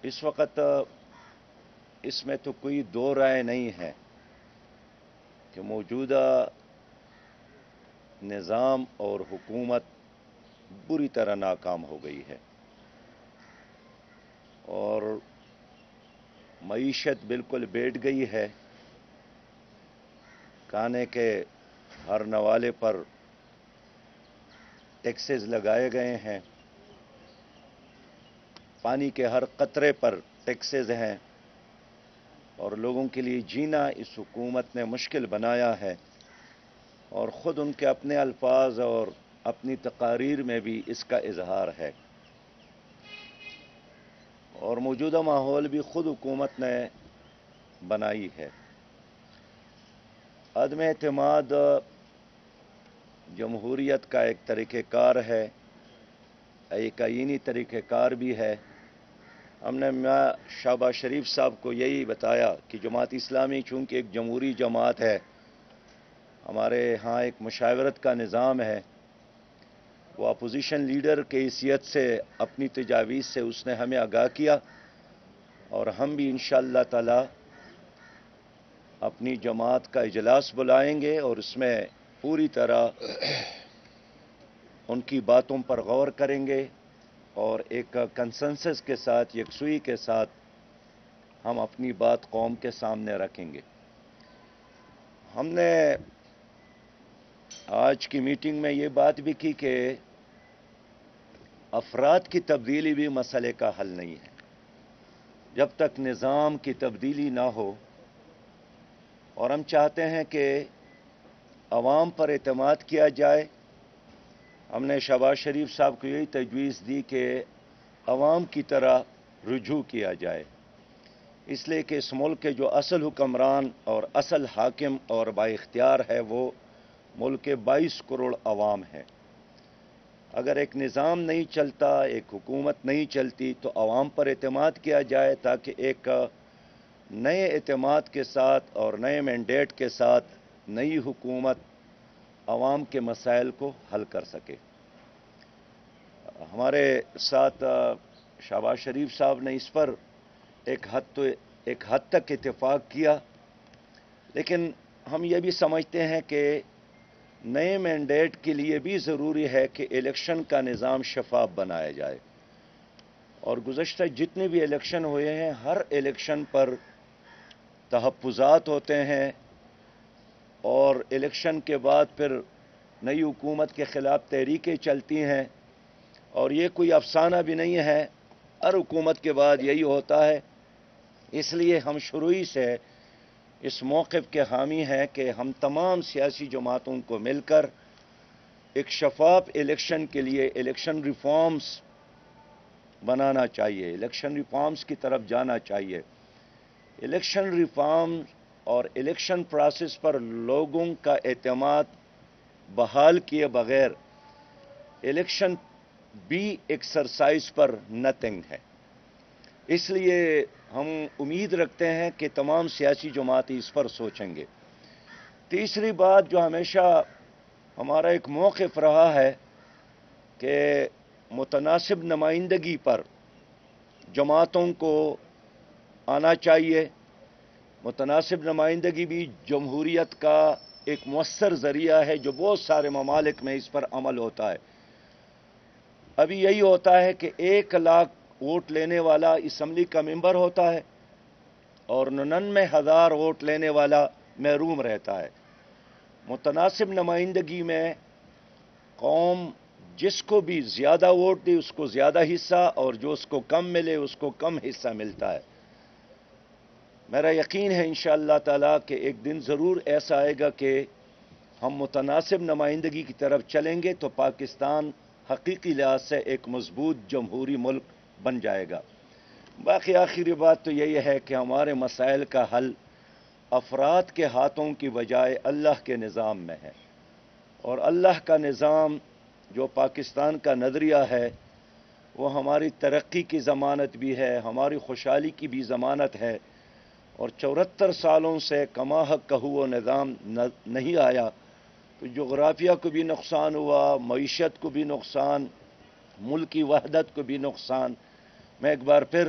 اس وقت اس میں تو کوئی دو رائے نہیں ہے کہ موجودہ نظام اور حکومت بری طرح ناکام ہو گئی ہے اور معیشت بالکل بیٹھ گئی ہے. کھانے کے ہر نوالے پر ٹیکسز لگائے گئے ہیں, پانی کے ہر قطرے پر ٹیکسز ہیں اور لوگوں کے لیے جینا اس حکومت نے مشکل بنایا ہے, اور خود ان کے اپنے الفاظ اور اپنی تقاریر میں بھی اس کا اظہار ہے. اور موجودہ ماحول بھی خود حکومت نے بنائی ہے. عدم اعتماد جمہوریت کا ایک طریقہ کار ہے, ایک آئینی طریقہ کار بھی ہے. ہم نے شہباز شریف صاحب کو یہی بتایا کہ جماعت اسلامی چونکہ ایک جمہوری جماعت ہے, ہمارے ہاں ایک مشاورت کا نظام ہے, وہ اپوزیشن لیڈر کی حیثیت سے اپنی تجاویز سے اس نے ہمیں آگاہ کیا, اور ہم بھی انشاءاللہ تعالی اپنی جماعت کا اجلاس بلائیں گے اور اس میں پوری طرح ان کی باتوں پر غور کریں گے اور ایک کنسنسس کے ساتھ, یکسوئی کے ساتھ ہم اپنی بات قوم کے سامنے رکھیں گے. ہم نے آج کی میٹنگ میں یہ بات بھی کی کہ افراد کی تبدیلی بھی مسئلے کا حل نہیں ہے. جب تک نظام کی تبدیلی نہ ہو, اور ہم چاہتے ہیں کہ عوام پر اعتماد کیا جائے. ہم نے شہباز شریف صاحب کو یہی تجویز دی کہ عوام کی طرح رجوع کیا جائے, اس لیے کہ اس ملک کے جو اصل حکمران اور اصل حاکم اور بااختیار ہے وہ ملک کے 22 کروڑ عوام ہے. اگر ایک نظام نہیں چلتا, ایک حکومت نہیں چلتی, تو عوام پر اعتماد کیا جائے تاکہ ایک نئے اعتماد کے ساتھ اور نئے مینڈیٹ کے ساتھ نئی حکومت عوام کے مسائل کو حل کر سکے. ہمارے ساتھ شہباز شریف صاحب نے اس پر ایک حد تک اتفاق کیا, لیکن ہم یہ بھی سمجھتے ہیں کہ نئے مینڈیٹ کے لیے بھی ضروری ہے کہ الیکشن کا نظام شفاف بنایا جائے. اور گزشتہ جتنے بھی الیکشن ہوئے ہیں, ہر الیکشن پر تحفظات ہوتے ہیں, اور الیکشن کے بعد پھر نئی حکومت کے خلاف تحریکیں چلتی ہیں, اور یہ کوئی افسانہ بھی نہیں ہے, ہر حکومت کے بعد یہی ہوتا ہے. اس لیے ہم شروع سے اس موقف کے حامی ہیں کہ ہم تمام سیاسی جماعتوں کو مل کر ایک شفاف الیکشن کے لیے الیکشن ریفارمز بنانا چاہیے, الیکشن ریفارمز کی طرف جانا چاہیے. الیکشن ریفارم اور الیکشن پروسیس پر لوگوں کا اعتماد بحال کیے بغیر الیکشن بھی ایکسرسائز پر نتھنگ ہے. اس لیے ہم امید رکھتے ہیں کہ تمام سیاسی جماعتیں اس پر سوچیں گے. تیسری بات جو ہمیشہ ہمارا ایک موقف رہا ہے کہ متناسب نمائندگی پر جماعتوں کو آنا چاہیے. متناسب نمائندگی بھی جمہوریت کا ایک مؤثر ذریعہ ہے جو بہت سارے ممالک میں اس پر عمل ہوتا ہے. ابھی یہی ہوتا ہے کہ 1 لاکھ ووٹ لینے والا اسمبلی کا ممبر ہوتا ہے اور 99,000 ووٹ لینے والا محروم رہتا ہے. متناسب نمائندگی میں قوم جس کو بھی زیادہ ووٹ دے اس کو زیادہ حصہ, اور جو اس کو کم ملے اس کو کم حصہ ملتا ہے. میرا یقین ہے انشاءاللہ تعالیٰ کہ ایک دن ضرور ایسا آئے گا کہ ہم متناسب نمائندگی کی طرف چلیں گے تو پاکستان حقیقی لحاظ سے ایک مضبوط جمہوری ملک بن جائے گا. باقی آخری بات تو یہی ہے کہ ہمارے مسائل کا حل افراد کے ہاتھوں کی بجائے اللہ کے نظام میں ہے, اور اللہ کا نظام جو پاکستان کا نظریہ ہے وہ ہماری ترقی کی ضمانت بھی ہے, ہماری خوشحالی کی بھی ضمانت ہے. اور 74 سالوں سے کما حق کا وہ نظام نہیں آیا تو جغرافیہ کو بھی نقصان ہوا, معیشت کو بھی نقصان, ملکی وحدت کو بھی نقصان. میں ایک بار پھر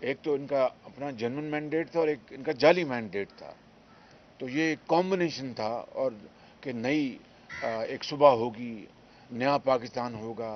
ایک تو ان کا اپنا جنون مینڈیٹ تھا اور ایک ان کا جعلی مینڈیٹ تھا. تو یہ کمبینیشن تھا، اور کہ نئی ایک صبح ہوگی، نیا پاکستان ہوگا،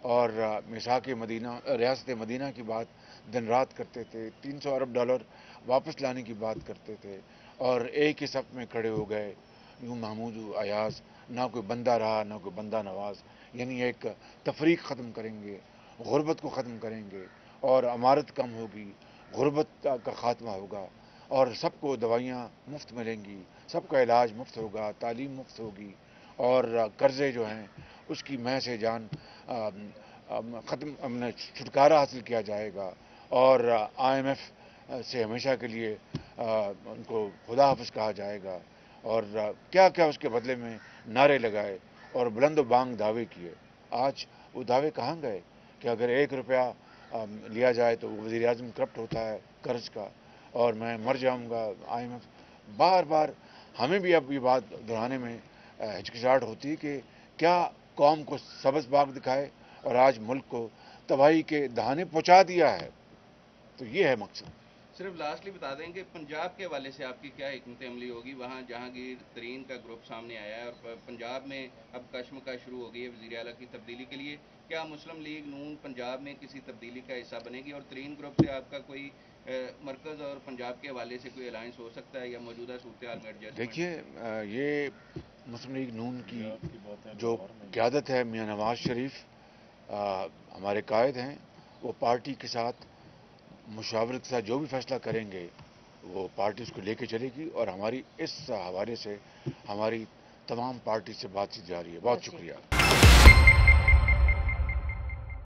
اور میثاق مدینہ، ریاست مدینہ کی بات دن رات کرتے تھے، $300 ارب واپس لانے کی بات کرتے تھے، اور ایک ہی صف میں کھڑے ہو گئے یوں محمود و ایاز، نہ کوئی بندہ رہا نہ کوئی بندہ نواز. یعنی ایک تفریق ختم کریں گے، غربت کو ختم کریں گے، اور امارت کم ہوگی، غربت کا خاتمہ ہوگا، اور سب کو دوائیاں مفت ملیں گی، سب کا علاج مفت ہوگا، تعلیم مفت ہوگی، اور قرضے جو ہیں اس کی مہ سے جان ختم، چھٹکارا حاصل کیا جائے گا، اور IMF سے ہمیشہ کے لیے ان کو خدا حافظ کہا جائے گا. اور کیا کیا اس کے بدلے میں نعرے لگائے اور بلند و بانگ دعوے کیے. آج وہ دعوے کہاں گئے کہ اگر $1 لیا جائے تو وزیر اعظم کرپٹ ہوتا ہے قرض کا، اور میں مر جاؤں گا. IMF بار بار، ہمیں بھی اب یہ بات دہرانے میں ہچکچاہٹ ہوتی ہے کہ کیا قوم کو سبز باغ دکھائے اور آج ملک کو تباہی کے دہانے پہنچا دیا ہے. تو یہ ہے مقصد. صرف لاسٹلی بتا دیں کہ پنجاب کے حوالے سے آپ کی کیا حکمت عملی ہوگی؟ وہاں جہانگیر ترین کا گروپ سامنے آیا ہے، اور پنجاب میں اب کشمکش شروع ہو گئی ہے وزیر اعلیٰ کی تبدیلی کے لیے. کیا مسلم لیگ نون پنجاب میں کسی تبدیلی کا حصہ بنے گی، اور ترین گروپ سے آپ کا کوئی مرکز اور پنجاب کے حوالے سے کوئی الائنس ہو سکتا ہے، یا موجودہ صورتحال میں ایڈجسٹمنٹ؟ دیکھیے، یہ مسلم لیگ نون کی جو قیادت ہے، میاں نواز شریف ہمارے قائد ہیں، وہ پارٹی کے ساتھ مشاورت کے ساتھ جو بھی فیصلہ کریں گے وہ پارٹی اس کو لے کے چلے گی، اور ہماری اس حوالے سے ہماری تمام پارٹی سے بات چیت جاری ہے. بہت شکریہ.